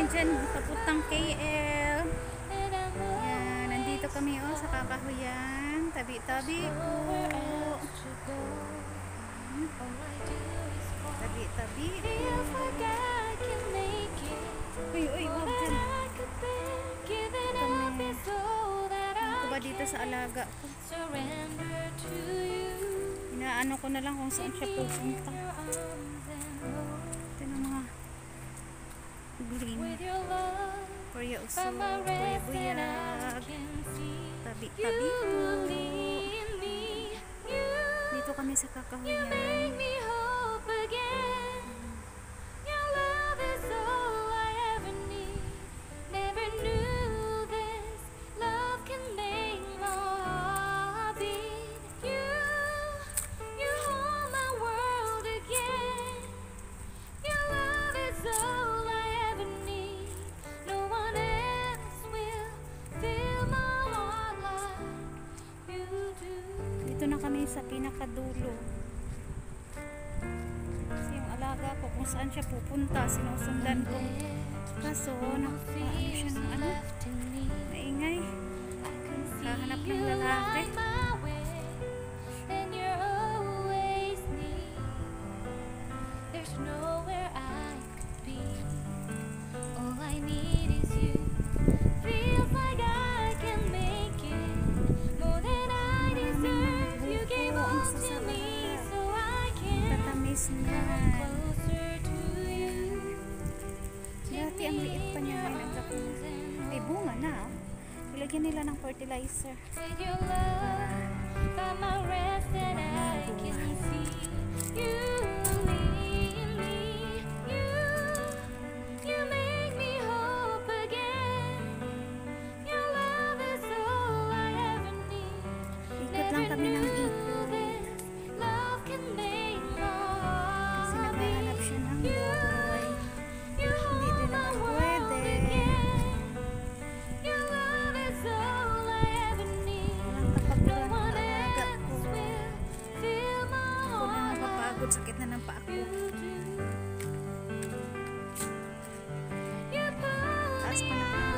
dyan, papuntang KL. Yan, nandito kami sa Kakahuyan. Tabi-tabi po. Tabi-tabi po. Uy, wag dyan. Ito ba dito sa alaga ko? Inaano ko na lang kung saan siya pupunta. Ito na mga green. Korea uso, Korea buyag. Tabi-tabi po. Dito kami sa Kakahuyan. Dito na kami sa pinakadulo. Kasi yung alaga ko kung saan siya pupunta, sinusundan ko. Kaso, ano siya ng maingay. Kahanap ng lalaki. Dati ang liit pa niya, may bunga na. Ilagyan nila ng fertilizer. Ikot lang kami ng ikot. Kasi naghahanap siya ng boy. Hindi din naman pwede. Walang kapagpuan ng alaga ko. Ako na napapagod, sakit na ng paa ko. Taas pa na ako.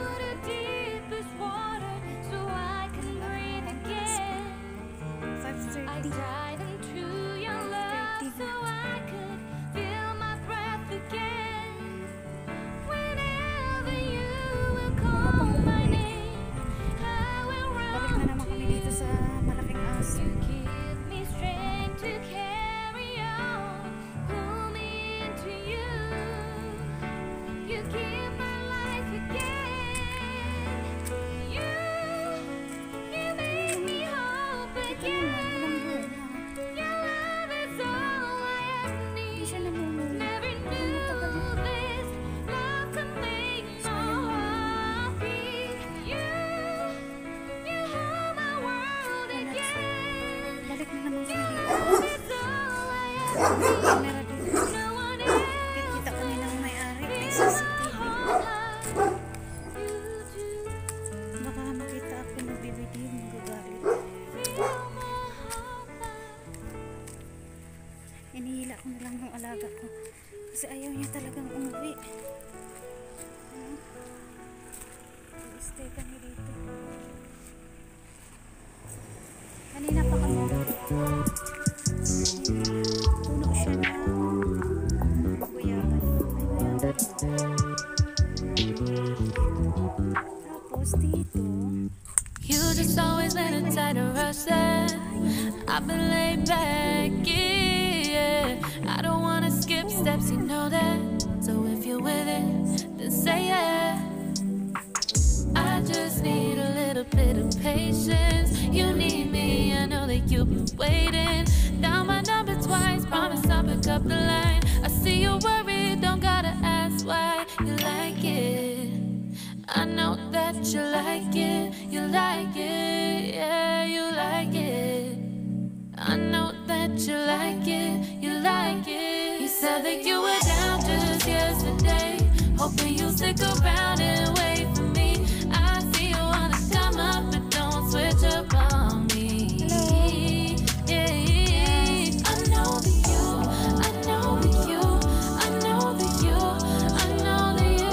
100%. I've been laid back, yeah. I don't wanna skip steps, you know that. So if you're with it, then say yeah. I just need a little bit of patience. You need me, I know that you've been waiting. Down my number twice, promise I'll pick up the line. I see you worried, don't gotta ask why. You like it, I know that you like it. You like it, yeah, you like it. I know that you like it, you like it. You said that you were down just yesterday, hoping you'll stick around and wait for me. I see you wanna come up, but don't switch up on me. Yeah, I know that you, I know that you, I know that you, I know that you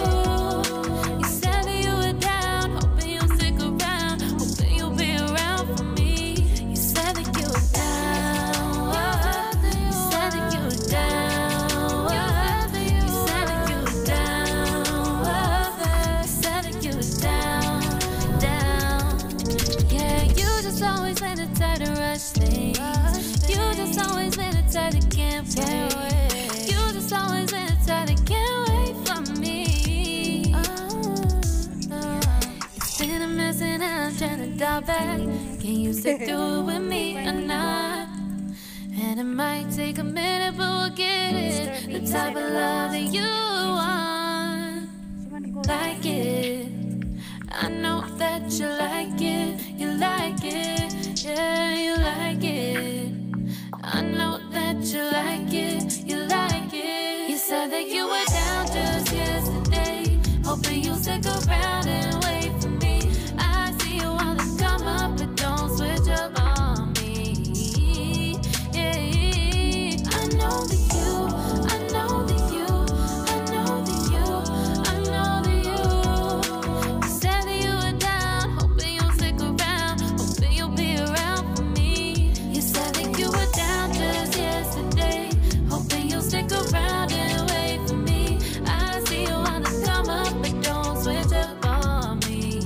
how bad. Can you sit through it with me or not? And it might take a minute, but we'll get it. The type of love that you want, like it. I know that you like it, you like it, yeah, you like it. I know that you like it, you like it. You said that you were down just yesterday, hoping you'll stick around and wait for me. I see you wanna come up, but don't switch up on me. Yeah, I know that you, I know that you, I know that you, I know that you. You said that you were down, hoping you'll stick around, hoping you'll be around for me. You said that you were down just yesterday, hoping you'll stick around and wait for me. I see you wanna come up, but don't switch up on me.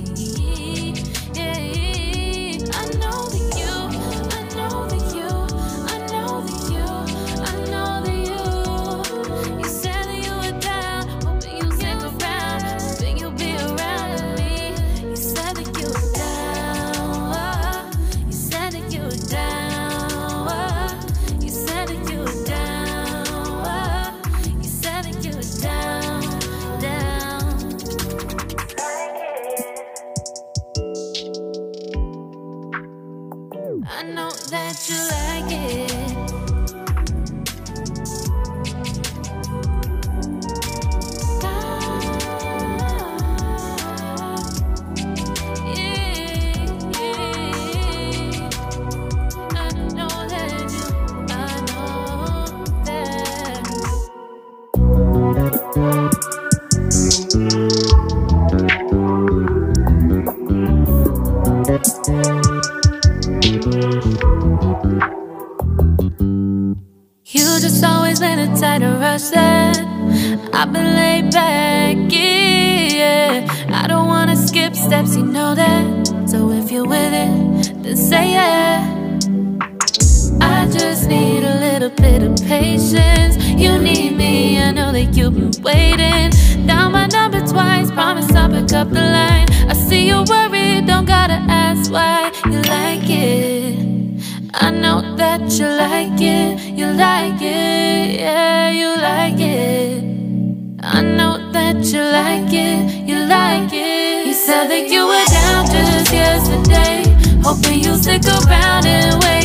Yeah, I know that you, I know that you, I know that you, I know that you. You said that you were down, hoping you'll stick around, hoping you'll be around me. You said that you were down, you said that you were down, you said that you were down, you said that you were down, down. I know that you like it. I know that you, I know that. You just always been a tighter rush that I've been laid back, yeah. I don't wanna skip steps, you know that. So if you're with it, then say yeah. I just need a little bit of patience. You need me, I know that you've been waiting. Down my number twice, promise I'll pick up the line. I see you worried, don't gotta ask why. You like it, I know that you like it, you like it, yeah, you like it. I know that you like it, you like it. You said that you were down just yesterday, hoping you'll stick around and wait